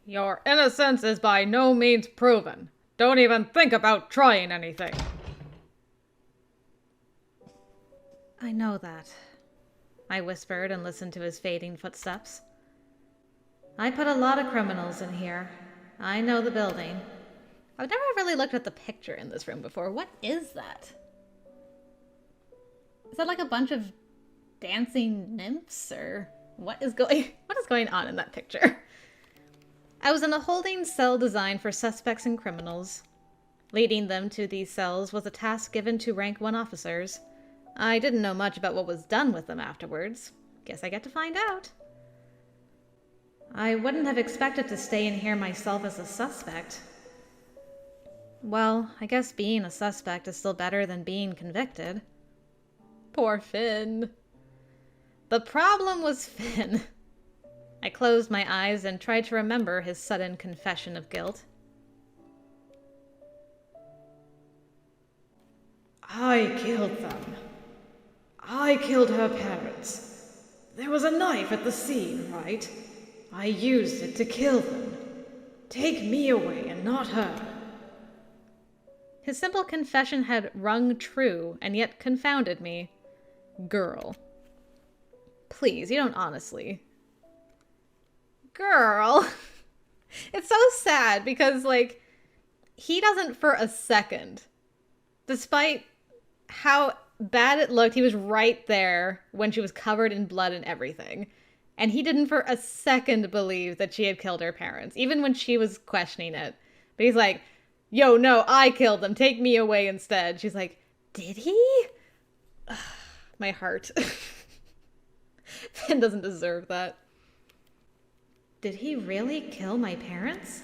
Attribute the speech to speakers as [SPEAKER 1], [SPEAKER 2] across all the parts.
[SPEAKER 1] Your innocence is by no means proven. Don't even think about trying anything.
[SPEAKER 2] I know that, I whispered and listened to his fading footsteps. I put a lot of criminals in here. I know the building. I've never really looked at the picture in this room before. What is that? Is that like a bunch of dancing nymphs, or what is going on in that picture? I was in a holding cell designed for suspects and criminals. Leading them to these cells was a task given to rank 1 officers. I didn't know much about what was done with them afterwards. Guess I get to find out. I wouldn't have expected to stay in here myself as a suspect. Well, I guess being a suspect is still better than being convicted. Poor Finn. The problem was Finn. I closed my eyes and tried to remember his sudden confession of guilt.
[SPEAKER 1] I killed them. I killed her parents. There was a knife at the scene, right? I used it to kill them. Take me away and not her.
[SPEAKER 2] His simple confession had rung true and yet confounded me. Girl. Please, you don't honestly. Girl. It's so sad because, like, he doesn't for a second, despite how bad it looked, he was right there when she was covered in blood and everything. And he didn't for a second believe that she had killed her parents, even when she was questioning it. But he's like, yo, no, I killed them. Take me away instead. She's like, did he? Ugh, my heart. Finn doesn't deserve that. Did he really kill my parents?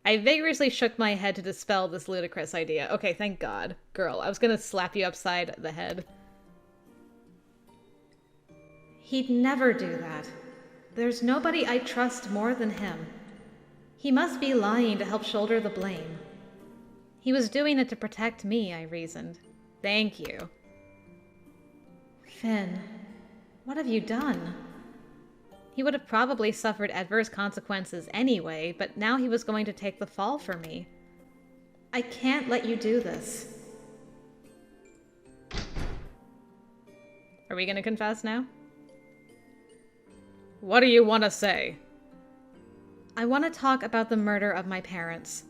[SPEAKER 2] I vigorously shook my head to dispel this ludicrous idea. Okay, thank God. Girl, I was gonna slap you upside the head. He'd never do that. There's nobody I trust more than him. He must be lying to help shoulder the blame. He was doing it to protect me, I reasoned. Thank you. Finn, what have you done? He would have probably suffered adverse consequences anyway, but now he was going to take the fall for me. I can't let you do this. Are we going to confess now?
[SPEAKER 1] What do you want to say?
[SPEAKER 2] I want to talk about the murder of my parents.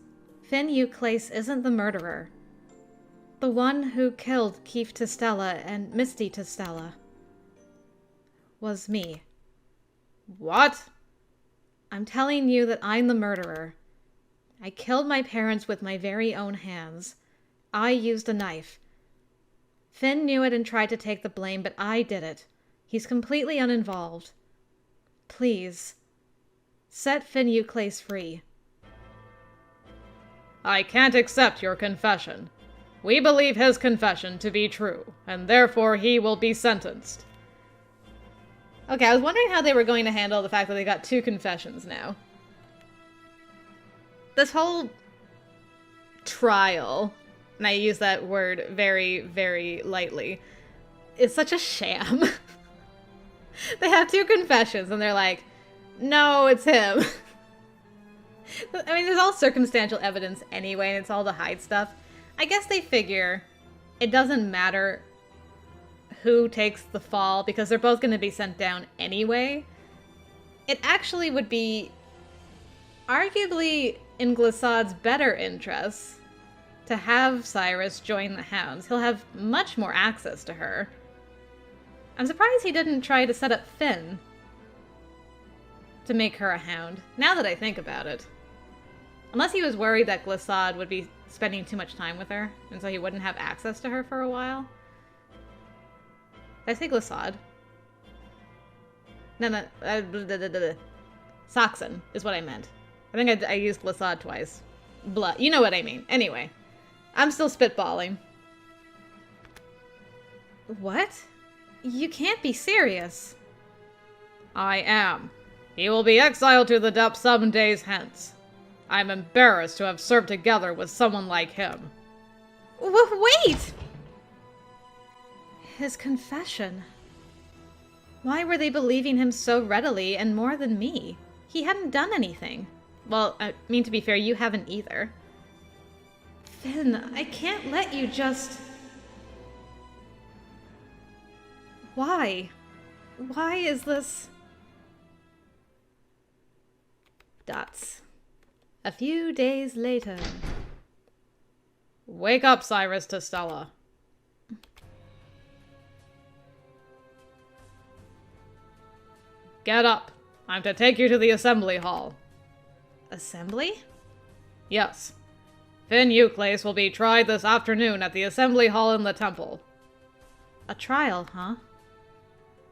[SPEAKER 2] Finn Euclase isn't the murderer. The one who killed Keith Testella and Misty Testella was me.
[SPEAKER 1] What?
[SPEAKER 2] I'm telling you that I'm the murderer. I killed my parents with my very own hands. I used a knife. Finn knew it and tried to take the blame, but I did it. He's completely uninvolved. Please, set Finn Euclase free.
[SPEAKER 1] I can't accept your confession. We believe his confession to be true, and therefore he will be sentenced.
[SPEAKER 2] Okay, I was wondering how they were going to handle the fact that they got 2 confessions now. This whole trial, and I use that word very, very lightly, is such a sham. They have 2 confessions, and they're like, no, it's him. I mean, there's all circumstantial evidence anyway, and it's all to hide stuff. I guess they figure it doesn't matter who takes the fall because they're both going to be sent down anyway. It actually would be arguably in Glissad's better interests to have Cyrus join the Hounds. He'll have much more access to her. I'm surprised he didn't try to set up Finn to make her a Hound, now that I think about it. Unless he was worried that Glissad would be spending too much time with her, and so he wouldn't have access to her for a while. Did I say Glissad? No. Saxon is what I meant. I think I used Glissad twice. Blood. You know what I mean. Anyway. I'm still spitballing. What? You can't be serious.
[SPEAKER 1] I am. He will be exiled to the depths some days hence. I'm embarrassed to have served together with someone like him.
[SPEAKER 2] Wait! His confession. Why were they believing him so readily and more than me? He hadn't done anything. Well, I mean, to be fair, you haven't either. Finn, I can't let you just... Why? Why is this... Dots. A few days later.
[SPEAKER 1] Wake up, Cyrus to Stella. Get up. I'm to take you to the assembly hall.
[SPEAKER 2] Assembly?
[SPEAKER 1] Yes. Finn Euclase will be tried this afternoon at the assembly hall in the temple.
[SPEAKER 2] A trial, huh?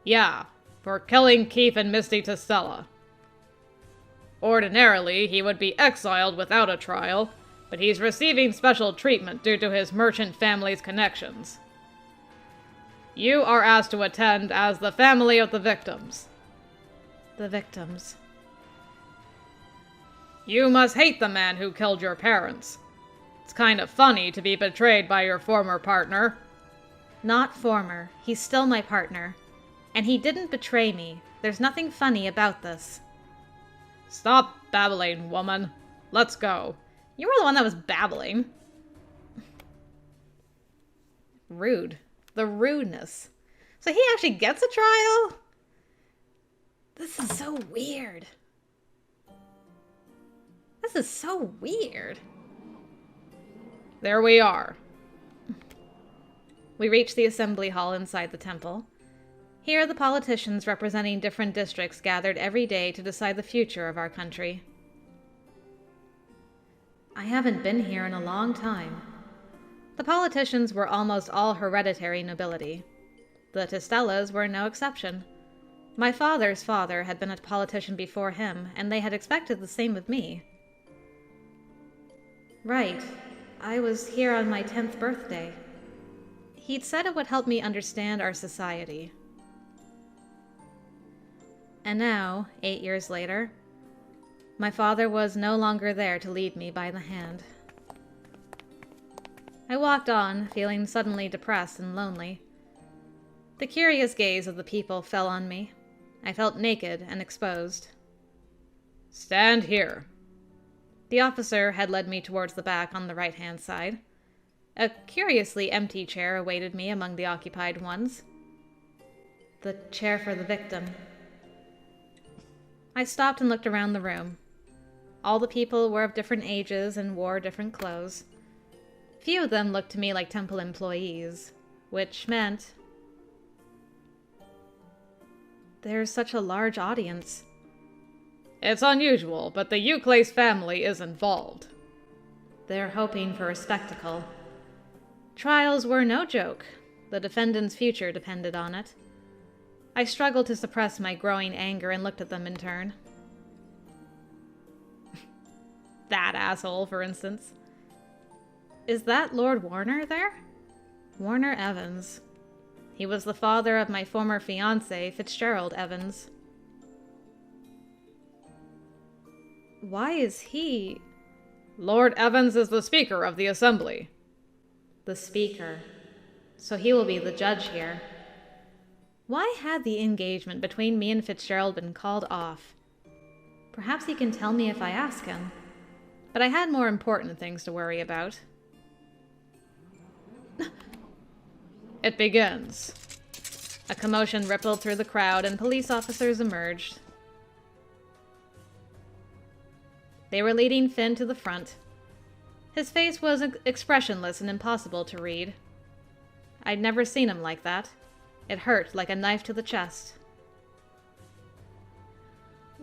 [SPEAKER 1] Yeah, for killing Keith and Misty Testella. Ordinarily, he would be exiled without a trial, but he's receiving special treatment due to his merchant family's connections. You are asked to attend as the family of the victims.
[SPEAKER 2] The victims.
[SPEAKER 1] You must hate the man who killed your parents. It's kind of funny to be betrayed by your former partner.
[SPEAKER 2] Not former. He's still my partner. And he didn't betray me. There's nothing funny about this.
[SPEAKER 1] Stop babbling, woman. Let's go.
[SPEAKER 2] You were the one that was babbling. Rude. The rudeness. So he actually gets a trial? This is so weird. This is so weird.
[SPEAKER 1] There we are.
[SPEAKER 2] We reach the assembly hall inside the temple. Here, the politicians representing different districts gathered every day to decide the future of our country. I haven't been here in a long time. The politicians were almost all hereditary nobility. The Testellas were no exception. My father's father had been a politician before him, and they had expected the same of me. Right. I was here on my 10th birthday. He'd said it would help me understand our society. And now, 8 years later, my father was no longer there to lead me by the hand. I walked on, feeling suddenly depressed and lonely. The curious gaze of the people fell on me. I felt naked and exposed.
[SPEAKER 1] Stand here.
[SPEAKER 2] The officer had led me towards the back on the right-hand side. A curiously empty chair awaited me among the occupied ones. The chair for the victim. I stopped and looked around the room. All the people were of different ages and wore different clothes. Few of them looked to me like temple employees, which meant there's such a large audience.
[SPEAKER 1] It's unusual, but the Euclase family is involved.
[SPEAKER 2] They're hoping for a spectacle. Trials were no joke. The defendant's future depended on it. I struggled to suppress my growing anger and looked at them in turn. That asshole, for instance. Is that Lord Warner there? Warner Evans. He was the father of my former fiancé, Fitzgerald Evans. Why is he...
[SPEAKER 1] Lord Evans is the Speaker of the Assembly.
[SPEAKER 2] The Speaker. So he will be the judge here. Why had the engagement between me and Fitzgerald been called off? Perhaps he can tell me if I ask him. But I had more important things to worry about.
[SPEAKER 1] It begins.
[SPEAKER 2] A commotion rippled through the crowd and police officers emerged. They were leading Finn to the front. His face was expressionless and impossible to read. I'd never seen him like that. It hurt like a knife to the chest.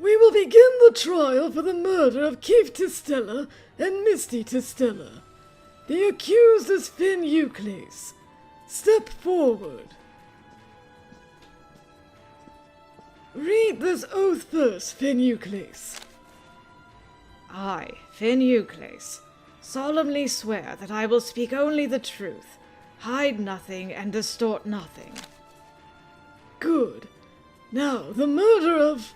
[SPEAKER 3] We will begin the trial for the murder of Keith Testella and Misty Testella. The accused is Finn Euclase. Step forward. Read this oath first, Finn Euclase.
[SPEAKER 1] I, Finn Euclase, solemnly swear that I will speak only the truth, hide nothing, and distort nothing.
[SPEAKER 3] Good. Now, the murder of...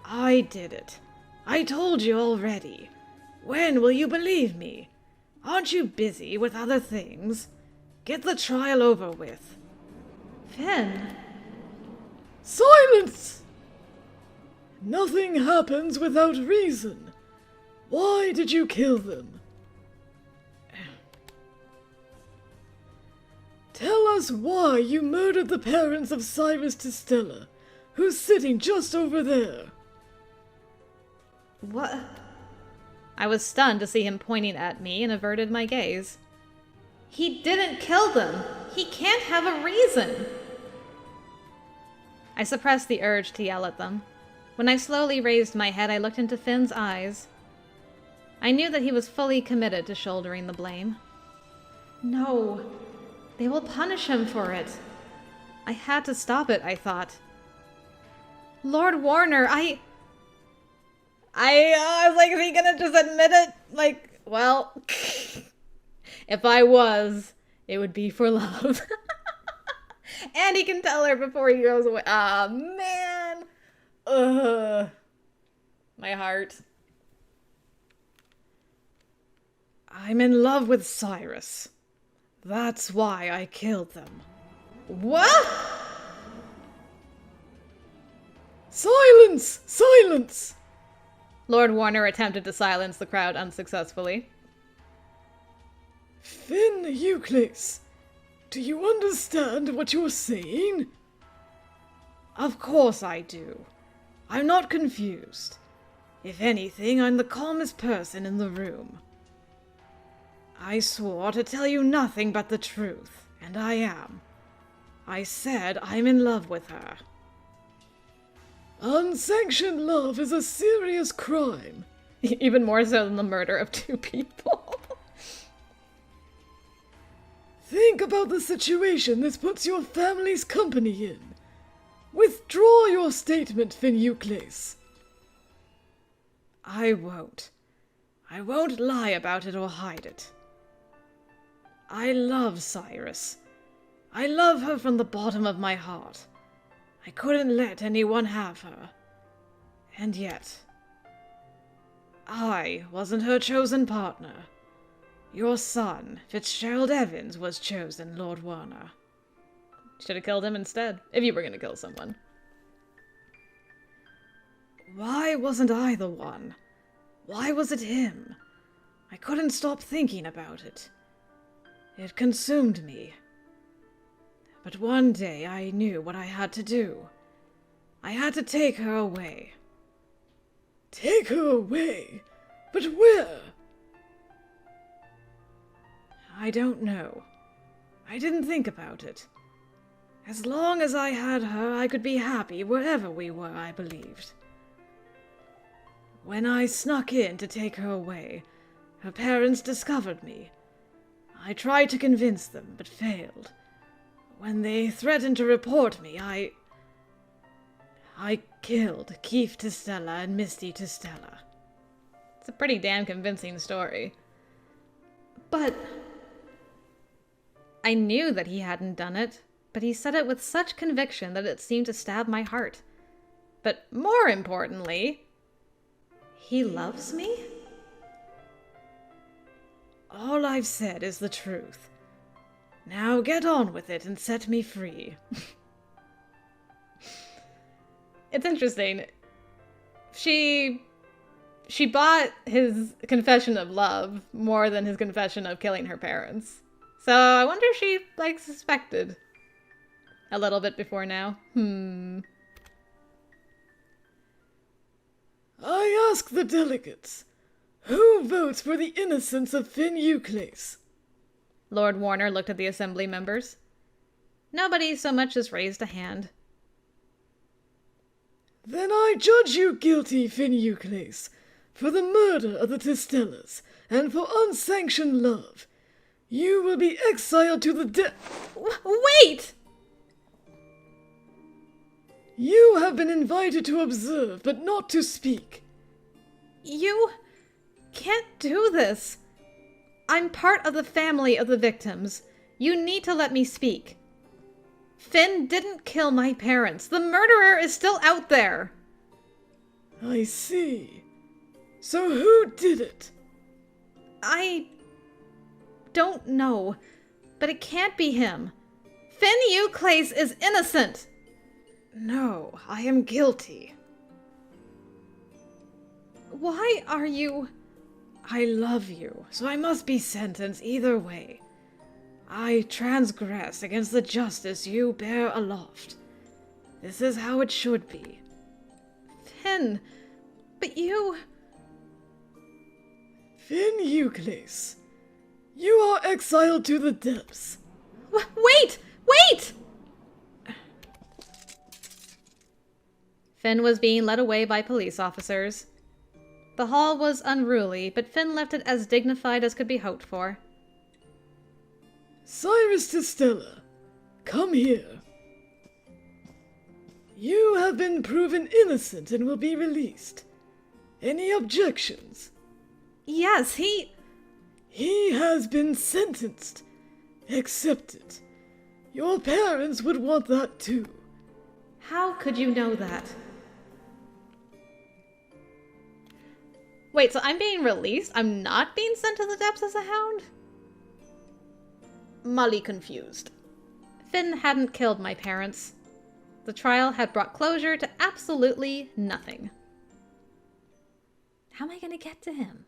[SPEAKER 1] I did it. I told you already. When will you believe me? Aren't you busy with other things? Get the trial over with.
[SPEAKER 2] Finn!
[SPEAKER 3] Silence! Nothing happens without reason. Why did you kill them? Tell us why you murdered the parents of Cyrus Tistella, who's sitting just over there.
[SPEAKER 2] What? I was stunned to see him pointing at me and averted my gaze. He didn't kill them. He can't have a reason. I suppressed the urge to yell at them. When I slowly raised my head, I looked into Finn's eyes. I knew that he was fully committed to shouldering the blame. No, they will punish him for it. I had to stop it, I thought. Lord Warner, I was like, is he gonna just admit it? Like, well, if I was, it would be for love. And he can tell her before he goes away. Ah, man. Ugh. My heart.
[SPEAKER 1] I'm in love with Cyrus. That's why I killed them.
[SPEAKER 2] What?
[SPEAKER 3] Silence! Silence!
[SPEAKER 2] Lord Warner attempted to silence the crowd unsuccessfully.
[SPEAKER 3] Finn Euclid, do you understand what you're saying?
[SPEAKER 1] Of course I do. I'm not confused. If anything, I'm the calmest person in the room. I swore to tell you nothing but the truth, and I am. I said I'm in love with her.
[SPEAKER 3] Unsanctioned love is a serious crime.
[SPEAKER 2] Even more so than the murder of 2 people.
[SPEAKER 3] Think about the situation this puts your family's company in. Withdraw your statement, Finn Euclid.
[SPEAKER 1] I won't. I won't lie about it or hide it. I love Cyrus. I love her from the bottom of my heart. I couldn't let anyone have her. And yet, I wasn't her chosen partner. Your son, Fitzgerald Evans, was chosen, Lord Warner.
[SPEAKER 2] Should have killed him instead, if you were going to kill someone.
[SPEAKER 1] Why wasn't I the one? Why was it him? I couldn't stop thinking about it. It consumed me. But one day I knew what I had to do. I had to take her away.
[SPEAKER 3] Take her away? But where?
[SPEAKER 1] I don't know. I didn't think about it. As long as I had her, I could be happy wherever we were, I believed. When I snuck in to take her away, her parents discovered me. I tried to convince them, but failed. When they threatened to report me, I killed Keith Tistella and Misty Tistella.
[SPEAKER 2] It's a pretty damn convincing story. But I knew that he hadn't done it, but he said it with such conviction that it seemed to stab my heart. But more importantly, he loves me?
[SPEAKER 1] All I've said is the truth. Now get on with it and set me free.
[SPEAKER 2] It's interesting. She bought his confession of love more than his confession of killing her parents. So I wonder if she, suspected a little bit before now.
[SPEAKER 3] I ask the delegates, who votes for the innocence of Finn Euclid?
[SPEAKER 2] Lord Warner looked at the assembly members. Nobody so much as raised a hand.
[SPEAKER 3] Then I judge you guilty, Finn Euclid, for the murder of the Tistellas and for unsanctioned love. You will be exiled to the
[SPEAKER 2] Wait!
[SPEAKER 3] You have been invited to observe, but not to speak.
[SPEAKER 2] You can't do this. I'm part of the family of the victims. You need to let me speak. Finn didn't kill my parents. The murderer is still out there.
[SPEAKER 3] I see. So who did it?
[SPEAKER 2] I don't know, but it can't be him. Finn Euclid is innocent.
[SPEAKER 1] No, I am guilty.
[SPEAKER 2] Why are you
[SPEAKER 1] I love you, so I must be sentenced either way. I transgress against the justice you bear aloft. This is how it should be.
[SPEAKER 2] Finn, but you...
[SPEAKER 3] Finn Euclid, you are exiled to the depths.
[SPEAKER 2] Wait! Wait! Finn was being led away by police officers. The hall was unruly, but Finn left it as dignified as could be hoped for.
[SPEAKER 3] Cyrus to Stella, come here. You have been proven innocent and will be released. Any objections?
[SPEAKER 2] Yes, he...
[SPEAKER 3] He has been sentenced. Accept it. Your parents would want that too.
[SPEAKER 2] How could you know that? Wait, so I'm being released? I'm not being sent to the depths as a hound? Molly confused. Finn hadn't killed my parents. The trial had brought closure to absolutely nothing. How am I going to get to him?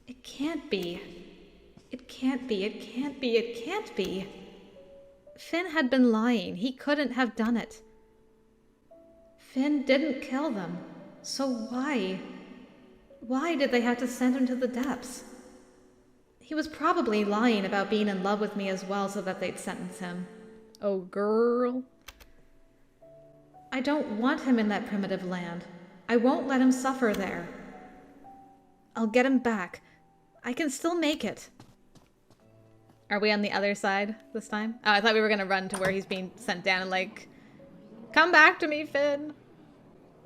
[SPEAKER 2] It can't be. It can't be. It can't be. It can't be. Finn had been lying. He couldn't have done it. Finn didn't kill them. So why? Why did they have to send him to the depths? He was probably lying about being in love with me as well so that they'd sentence him. Oh, girl. I don't want him in that primitive land. I won't let him suffer there. I'll get him back. I can still make it. Are we on the other side this time? Oh, I thought we were going to run to where he's being sent down and like, come back to me, Finn.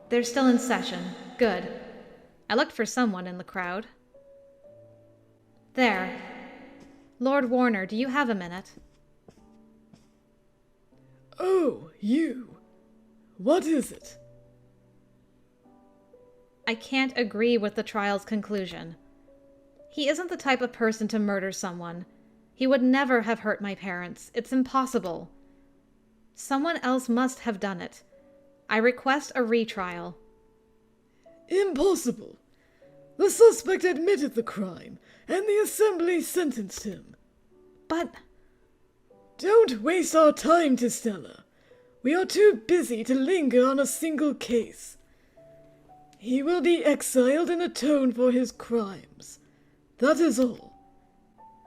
[SPEAKER 2] They're still in session. Good. I looked for someone in the crowd. There. Lord Warner, do you have a minute?
[SPEAKER 3] Oh, you. What is it?
[SPEAKER 2] I can't agree with the trial's conclusion. He isn't the type of person to murder someone. He would never have hurt my parents. It's impossible. Someone else must have done it. I request a retrial.
[SPEAKER 3] Impossible. The suspect admitted the crime, and the assembly sentenced him.
[SPEAKER 2] But...
[SPEAKER 3] Don't waste our time, Stella. We are too busy to linger on a single case. He will be exiled and atone for his crimes. That is all.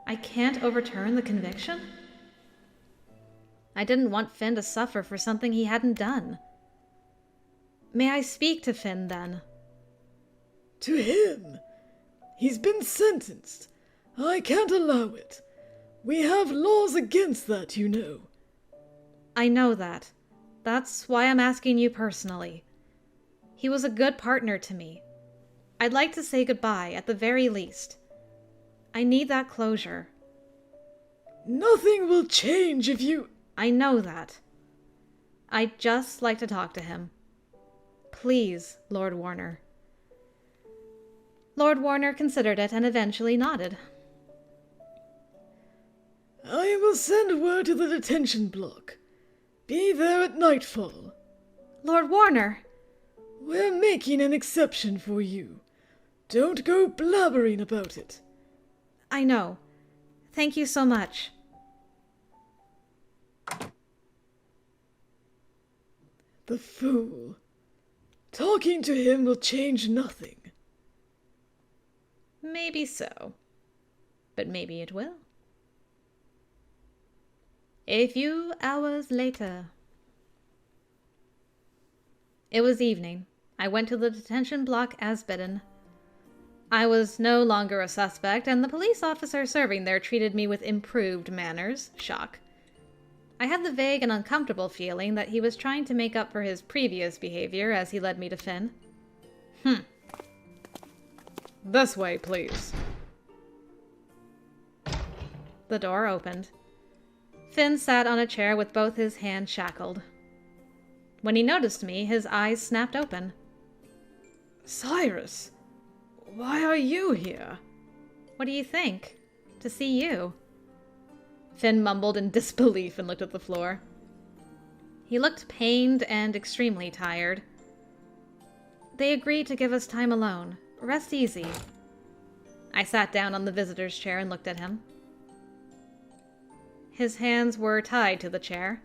[SPEAKER 2] I can't overturn the conviction? I didn't want Finn to suffer for something he hadn't done. May I speak to Finn, then?
[SPEAKER 3] To him? He's been sentenced. I can't allow it. We have laws against that, you know.
[SPEAKER 2] I know that. That's why I'm asking you personally. He was a good partner to me. I'd like to say goodbye, at the very least. I need that closure.
[SPEAKER 3] Nothing will change if you...
[SPEAKER 2] I know that. I'd just like to talk to him. Please, Lord Warner. Lord Warner considered it and eventually nodded.
[SPEAKER 3] I will send word to the detention block. Be there at nightfall.
[SPEAKER 2] Lord Warner!
[SPEAKER 3] We're making an exception for you. Don't go blabbering about it.
[SPEAKER 2] I know. Thank you so much.
[SPEAKER 3] The fool. Talking to him will change nothing.
[SPEAKER 2] Maybe so. But maybe it will. A few hours later. It was evening. I went to the detention block as bidden. I was no longer a suspect, and the police officer serving there treated me with improved manners. Shock. I had the vague and uncomfortable feeling that he was trying to make up for his previous behavior as he led me to Finn.
[SPEAKER 1] This way, please.
[SPEAKER 2] The door opened. Finn sat on a chair with both his hands shackled. When he noticed me, his eyes snapped open.
[SPEAKER 1] Cyrus, why are you here?
[SPEAKER 2] What do you think? To see you. Finn mumbled in disbelief and looked at the floor. He looked pained and extremely tired. They agreed to give us time alone. Rest easy. I sat down on the visitor's chair and looked at him. His hands were tied to the chair.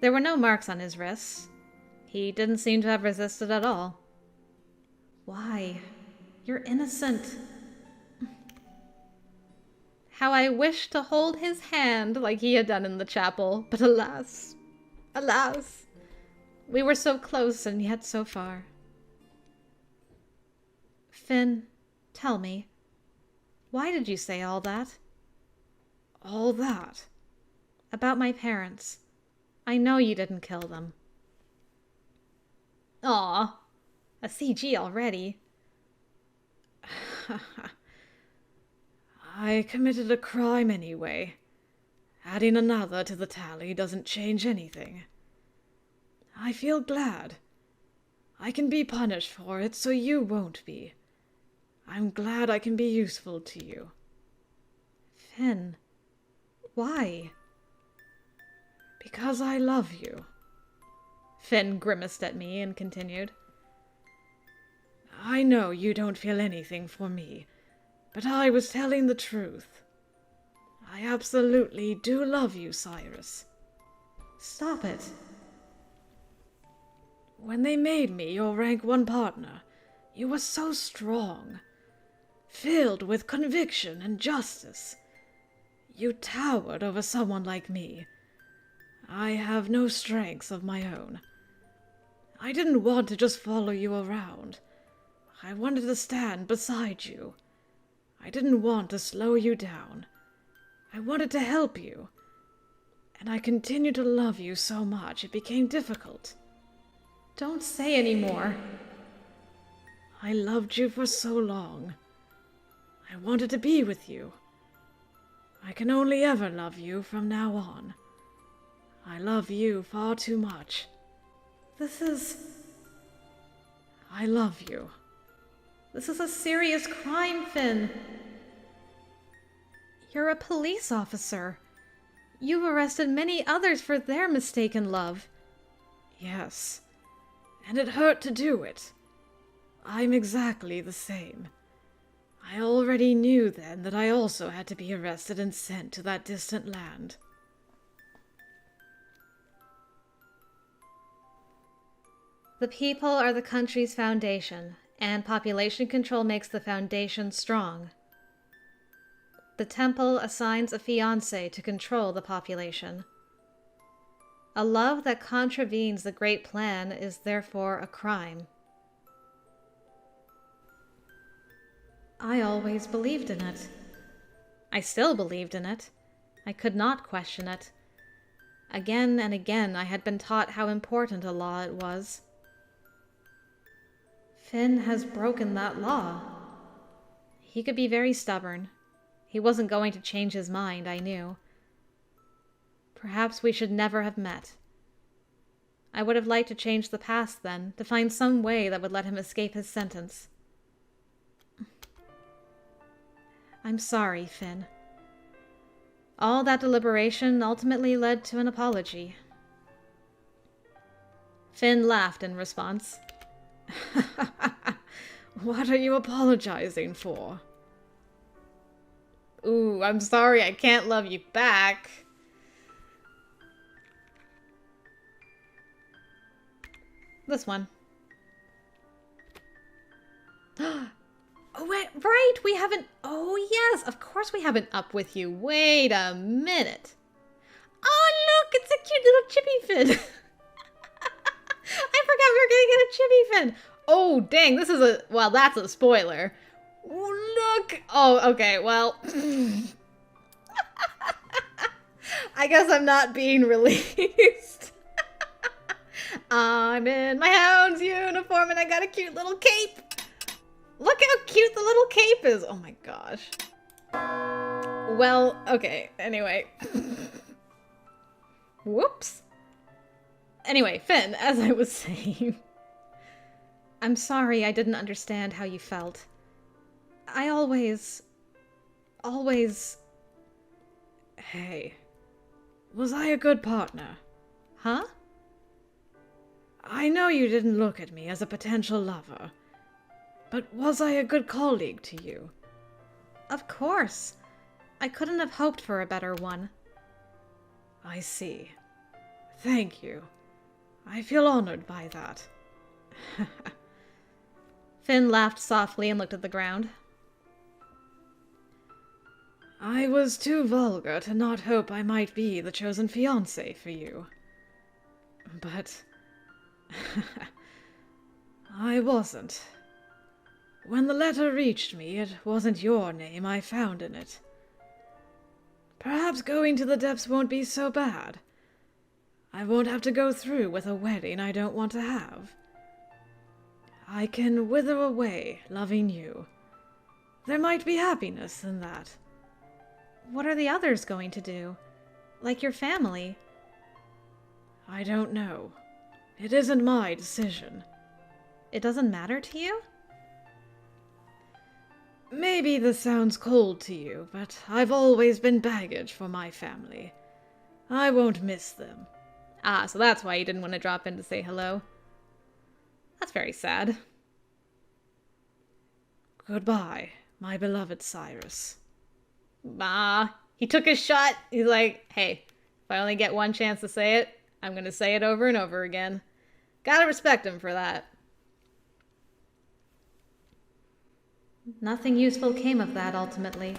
[SPEAKER 2] There were no marks on his wrists. He didn't seem to have resisted at all. Why? You're innocent. How I wished to hold his hand like he had done in the chapel, but alas, alas, we were so close and yet so far. Finn, tell me, why did you say all that?
[SPEAKER 1] All that?
[SPEAKER 2] About my parents. I know you didn't kill them. Aw, a CG already.
[SPEAKER 1] I committed a crime anyway. Adding another to the tally doesn't change anything. I feel glad. I can be punished for it, so you won't be. I'm glad I can be useful to you.
[SPEAKER 2] Finn, why?
[SPEAKER 1] Because I love you.
[SPEAKER 2] Finn grimaced at me and continued.
[SPEAKER 1] I know you don't feel anything for me, but I was telling the truth. I absolutely do love you, Cyrus.
[SPEAKER 2] Stop it.
[SPEAKER 1] When they made me your rank 1 partner, you were so strong, filled with conviction and justice. You towered over someone like me. I have no strengths of my own. I didn't want to just follow you around. I wanted to stand beside you. I didn't want to slow you down. I wanted to help you. And I continued to love you so much it became difficult.
[SPEAKER 2] Don't say any more.
[SPEAKER 1] I loved you for so long. I wanted to be with you. I can only ever love you from now on. I love you far too much. I love you.
[SPEAKER 2] This is a serious crime, Finn. You're a police officer. You've arrested many others for their mistaken love.
[SPEAKER 1] Yes, and it hurt to do it. I'm exactly the same. I already knew then that I also had to be arrested and sent to that distant land.
[SPEAKER 2] The people are the country's foundation, and population control makes the foundation strong. The temple assigns a fiancé to control the population. A love that contravenes the great plan is therefore a crime. I always believed in it. I still believed in it. I could not question it. Again and again I had been taught how important a law it was. Finn has broken that law. He could be very stubborn. He wasn't going to change his mind, I knew. Perhaps we should never have met. I would have liked to change the past then, to find some way that would let him escape his sentence. I'm sorry, Finn. All that deliberation ultimately led to an apology. Finn laughed in response.
[SPEAKER 1] What are you apologizing for?
[SPEAKER 2] Ooh, I'm sorry I can't love you back. This one. Oh, wait, right, we haven't... Oh, yes, of course we haven't up with you. Wait a minute. Oh, look, it's a cute little chippy Finn. I forgot we were going to get a chippy Finn. Oh, dang, this is a... Well, that's a spoiler. Oh, look. Oh, okay, well... I guess I'm not being released. I'm in my hound's uniform and I got a cute little cape. Look how cute the little cape is. Oh my gosh. Well, okay, anyway. Whoops. Anyway, Finn, as I was saying, I'm sorry I didn't understand how you felt. I always...
[SPEAKER 1] Hey, was I a good partner?
[SPEAKER 2] Huh?
[SPEAKER 1] I know know you didn't look at me as a potential lover, but was I a good colleague to you?
[SPEAKER 2] Of course. I couldn't have hoped for a better one.
[SPEAKER 1] I see. Thank you. I feel honored by that.
[SPEAKER 2] Finn laughed softly and looked at the ground.
[SPEAKER 1] I was too vulgar to not hope I might be the chosen fiancé for you. But I wasn't. When the letter reached me, it wasn't your name I found in it. Perhaps going to the depths won't be so bad. I won't have to go through with a wedding I don't want to have. I can wither away loving you. There might be happiness in that.
[SPEAKER 2] What are the others going to do? Like your family?
[SPEAKER 1] I don't know. It isn't my decision.
[SPEAKER 2] It doesn't matter to you?
[SPEAKER 1] Maybe this sounds cold to you, but I've always been baggage for my family. I won't miss them.
[SPEAKER 2] Ah, so that's why you didn't want to drop in to say hello. That's very sad.
[SPEAKER 1] Goodbye, my beloved Cyrus.
[SPEAKER 2] Ah, he took his shot. He's like, hey, if I only get one chance to say it, I'm going to say it over and over again. Gotta respect him for that. Nothing useful came of that, ultimately.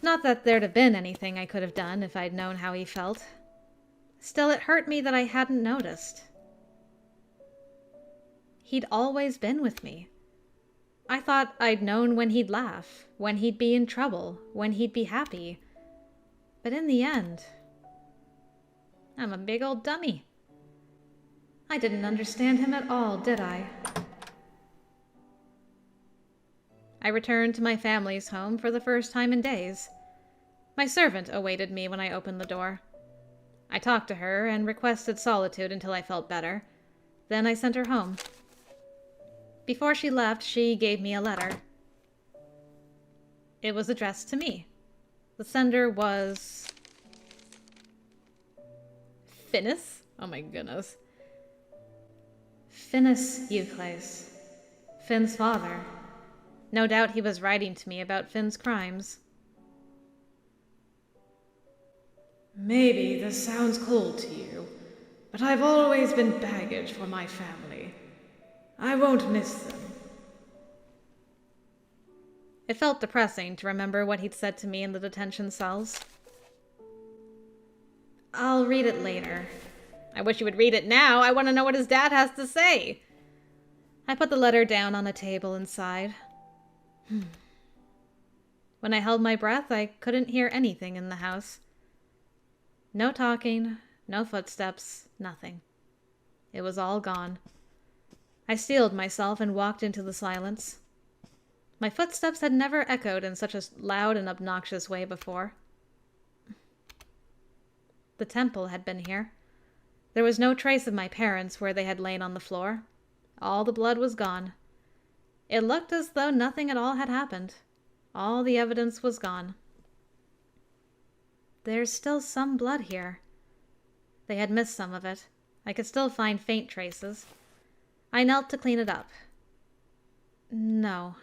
[SPEAKER 2] Not that there'd have been anything I could have done if I'd known how he felt. Still, it hurt me that I hadn't noticed. He'd always been with me. I thought I'd known when he'd laugh, when he'd be in trouble, when he'd be happy. But in the end, I'm a big old dummy. I didn't understand him at all, did I? I returned to my family's home for the first time in days. My servant awaited me when I opened the door. I talked to her and requested solitude until I felt better. Then I sent her home. Before she left, she gave me a letter. It was addressed to me. The sender was Finis? Oh my goodness. Finis Eucles. Finn's father. No doubt he was writing to me about Finn's crimes.
[SPEAKER 1] Maybe this sounds cold to you, but I've always been baggage for my family. I won't miss them.
[SPEAKER 2] It felt depressing to remember what he'd said to me in the detention cells. I'll read it later. I wish you would read it now. I want to know what his dad has to say. I put the letter down on a table and sighed. When I held my breath, I couldn't hear anything in the house. No talking, no footsteps, nothing. It was all gone. I steeled myself and walked into the silence. My footsteps had never echoed in such a loud and obnoxious way before. The temple had been here. There was no trace of my parents where they had lain on the floor. All the blood was gone. It looked as though nothing at all had happened. All the evidence was gone. There's still some blood here. They had missed some of it. I could still find faint traces. I knelt to clean it up. No.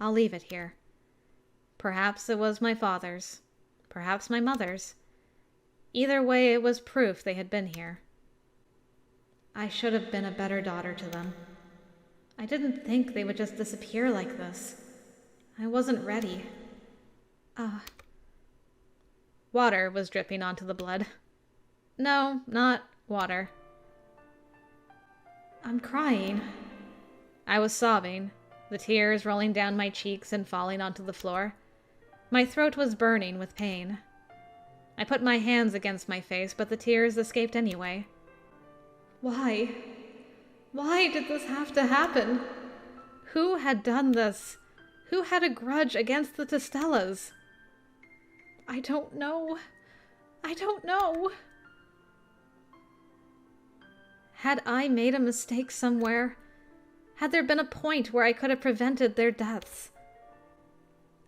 [SPEAKER 2] I'll leave it here. Perhaps it was my father's. Perhaps my mother's. Either way, it was proof they had been here. I should have been a better daughter to them. I didn't think they would just disappear like this. I wasn't ready. Water was dripping onto the blood. No, not water. I'm crying. I was sobbing, the tears rolling down my cheeks and falling onto the floor. My throat was burning with pain. I put my hands against my face, but the tears escaped anyway. Why? Why did this have to happen? Who had done this? Who had a grudge against the Testellas? I don't know. I don't know. Had I made a mistake somewhere? Had there been a point where I could have prevented their deaths?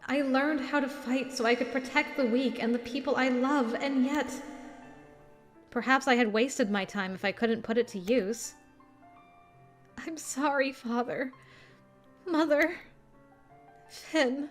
[SPEAKER 2] I learned how to fight so I could protect the weak and the people I love, and yet... Perhaps I had wasted my time if I couldn't put it to use. I'm sorry, Father. Mother. Finn.